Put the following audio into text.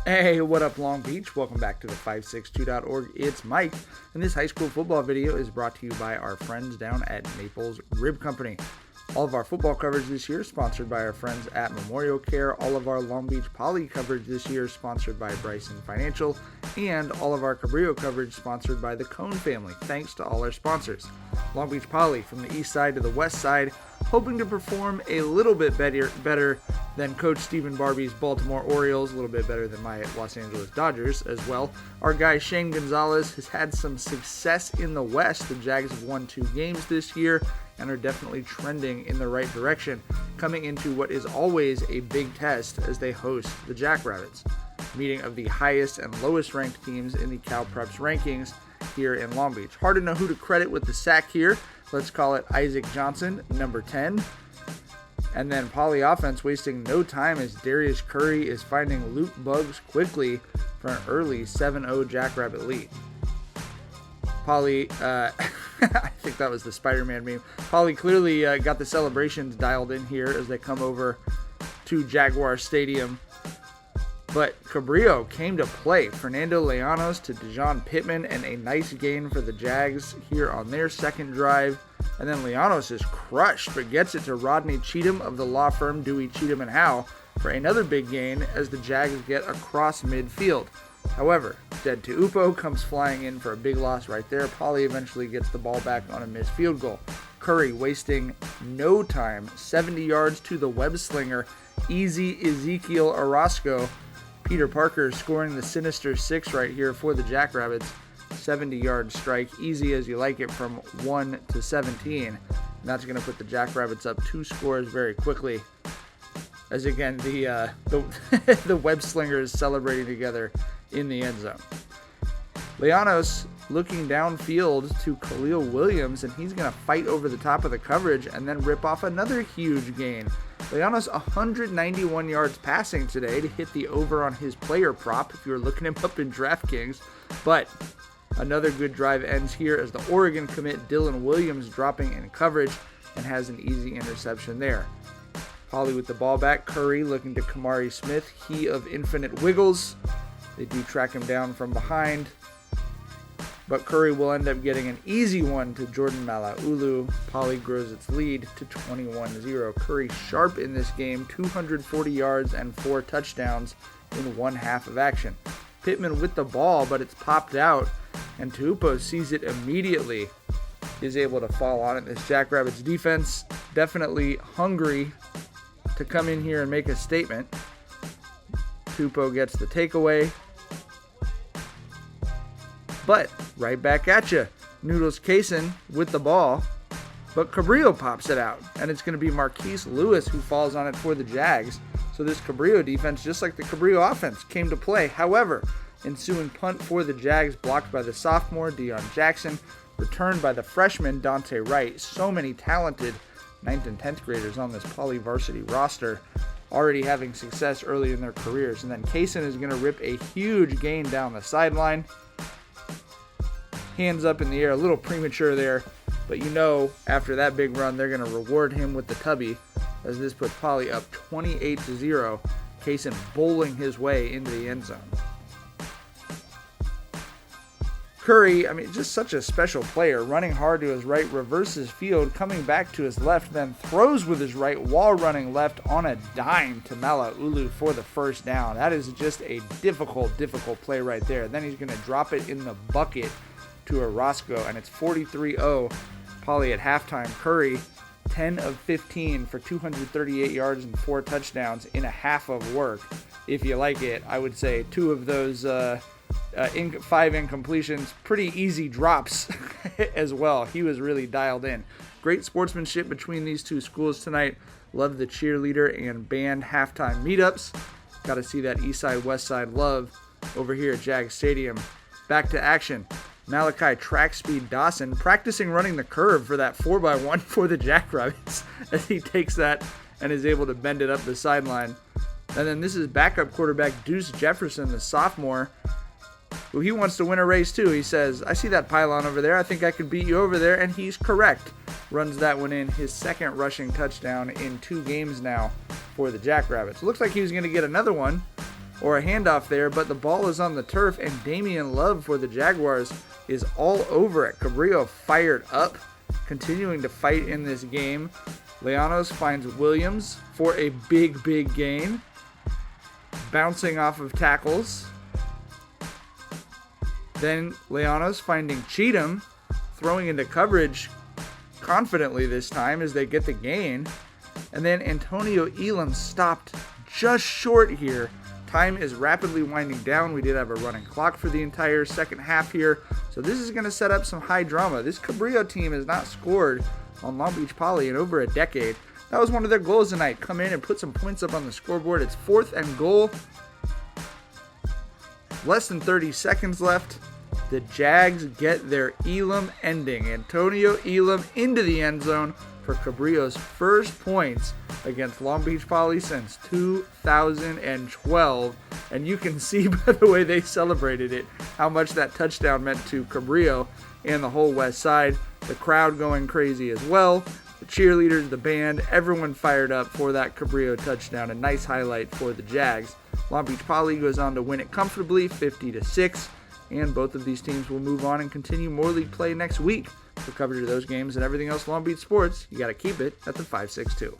Hey, what up, Long Beach? Welcome back to the 562.org. It's Mike, and this high school football video is brought to you by our friends down at Naples Rib Company. All of our football coverage this year is sponsored by our friends at Memorial Care. All of our Long Beach Poly coverage this year is sponsored by Bryson Financial, and all of our Cabrillo coverage sponsored by the Cone family. Thanks to all our sponsors. Long Beach Poly, from the east side to the west side, hoping to perform a little bit better than Coach Stephen Barbie's Baltimore Orioles, a little bit better than my Los Angeles Dodgers as well. Our guy Shane Gonzalez has had some success in the West. The Jags have won 2 games this year and are definitely trending in the right direction, coming into what is always a big test as they host the Jackrabbits, meeting of the highest and lowest ranked teams in the Cal Preps rankings here in Long Beach. Hard to know who to credit with the sack here. Let's call it Isaac Johnson, number 10. And then Poly offense wasting no time as Darius Curry is finding Luke Buggs quickly for an early 7-0 Jackrabbit lead. Poly, I think that was the Spider-Man meme. Poly clearly got the celebrations dialed in here as they come over to Jaguar Stadium. But Cabrillo came to play. Fernando Leanos to Dejon Pittman, and a nice gain for the Jags here on their second drive. And then Leanos is crushed, but gets it to Rodney Cheatham of the law firm Dewey, Cheatham & Howe for another big gain as the Jags get across midfield. However, Dead to Upo comes flying in for a big loss right there. Poly eventually gets the ball back on a missed field goal. Curry wasting no time, 70 yards to the web slinger, easy Ezekiel Orozco. Peter Parker scoring the sinister 6 right here for the Jackrabbits. 70-yard strike, easy as you like it, from 1 to 17. And that's going to put the Jackrabbits up 2 scores very quickly. As again, the web slingers celebrating together in the end zone. Leanos looking downfield to Khalil Williams, and he's going to fight over the top of the coverage and then rip off another huge gain. Leanos 191 yards passing today to hit the over on his player prop if you're looking him up in DraftKings. But another good drive ends here as the Oregon commit Dylan Williams dropping in coverage and has an easy interception there. Poly with the ball back. Curry looking to Kamari Smith, he of infinite wiggles. They do track him down from behind, but Curry will end up getting an easy one to Jordan Malaulu. Poly grows its lead to 21-0. Curry sharp in this game, 240 yards and 4 touchdowns in one half of action. Pittman with the ball, but it's popped out, and Tuupo sees it immediately, is able to fall on it. This Jackrabbits defense definitely hungry to come in here and make a statement. Tuupo gets the takeaway. But right back at you. Noodles Kaysen with the ball, but Cabrillo pops it out, and it's going to be Marquise Lewis who falls on it for the Jags. So this Cabrillo defense, just like the Cabrillo offense, came to play. However, ensuing punt for the Jags blocked by the sophomore Deion Jackson, returned by the freshman Dante Wright. So many talented 9th and 10th graders on this Poly varsity roster, already having success early in their careers. And then Kaysen is going to rip a huge gain down the sideline. Hands up in the air, a little premature there, but you know after that big run they're going to reward him with the tubby as this puts Poly up 28-0. Kaysen bowling his way into the end zone. Curry, just such a special player, running hard to his right, reverses field, coming back to his left, then throws with his right while running left on a dime to Malaulu for the first down. That is just a difficult play right there. Then he's going to drop it in the bucket to Orozco, and it's 43-0 Poly at halftime. Curry 10 of 15 for 238 yards and 4 touchdowns in a half of work. If you like it, I would say 2 of those 5 incompletions, pretty easy drops as well. He was really dialed in. Great sportsmanship between these two schools tonight. Love the cheerleader and band halftime meetups. Got to see that east side west side love over here at Jag Stadium. Back to action. Malachi Track Speed Dawson practicing running the curve for that 4x1 for the Jackrabbits as he takes that and is able to bend it up the sideline. And then this is backup quarterback Deuce Jefferson, the sophomore, who he wants to win a race too. He says, I see that pylon over there. I think I could beat you over there. And he's correct. Runs that one in, his second rushing touchdown in 2 games now for the Jackrabbits. Looks like he was going to get another one or a handoff there, but the ball is on the turf, and Damian Love for the Jaguars is all over it. Cabrillo fired up, continuing to fight in this game. Leanos finds Williams for a big gain, bouncing off of tackles. Then Leanos finding Cheatham, throwing into coverage confidently this time as they get the gain. And then Antonio Elam stopped just short here. Time is rapidly winding down. We did have a running clock for the entire second half here, so this is going to set up some high drama. This Cabrillo team has not scored on Long Beach Poly in over a decade. That was one of their goals tonight, come in and put some points up on the scoreboard. It's 4th and goal. Less than 30 seconds left. The Jags get their Elam ending. Antonio Elam into the end zone for Cabrillo's first points against Long Beach Poly since 2012. And you can see by the way they celebrated it how much that touchdown meant to Cabrillo and the whole west side. The crowd going crazy as well. The cheerleaders, the band, everyone fired up for that Cabrillo touchdown. A nice highlight for the Jags. Long Beach Poly goes on to win it comfortably, 50-6. And both of these teams will move on and continue more league play next week. For coverage of those games and everything else Long Beach sports, you got to keep it at the 562.